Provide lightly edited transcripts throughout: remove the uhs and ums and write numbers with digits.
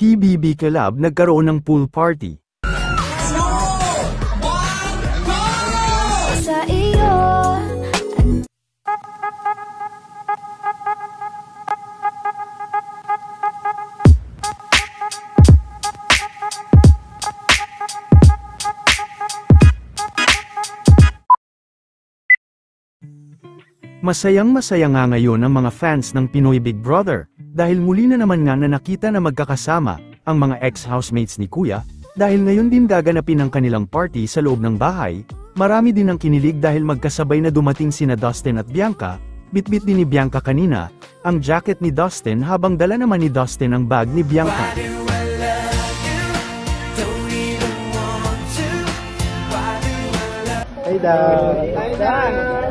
PBB Club nagkaroon ng pool party. Sa iyo. Masayang-masaya nga ngayon ang mga fans ng Pinoy Big Brother, dahil muli na naman nga na nakita na magkakasama, ang mga ex-housemates ni Kuya, dahil ngayon din gaganapin ang kanilang party sa loob ng bahay. Marami din ang kinilig dahil magkasabay na dumating sina Dustin at Bianca, bitbit din ni Bianca kanina, ang jacket ni Dustin habang dala naman ni Dustin ang bag ni Bianca. Hey Dad! Hey Dad!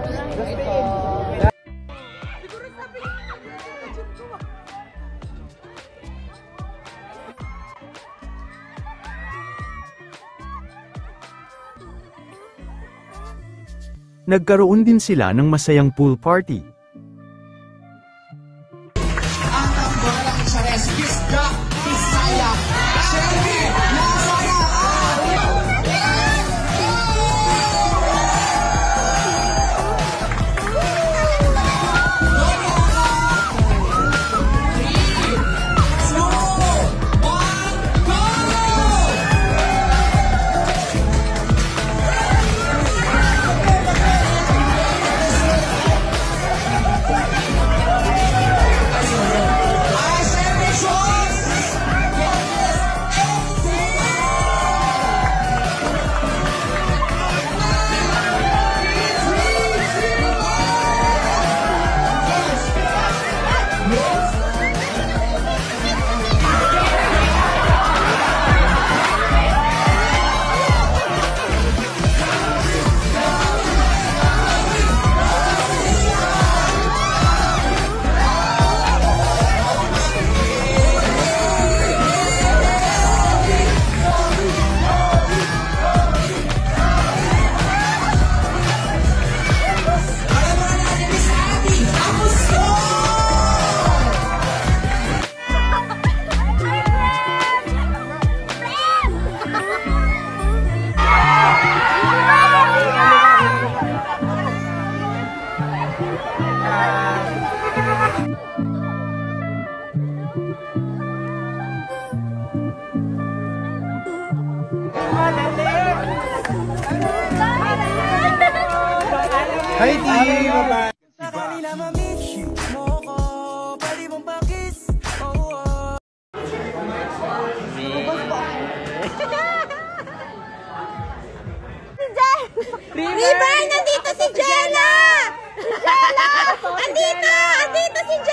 Nagkaroon din sila ng masayang pool party. Ang tambalang sa Rescue Doc Bisaya Shelby Hi Dee! Bye-bye! River, nandito si Jenna! Jenna! Andito! Andito si Jenna!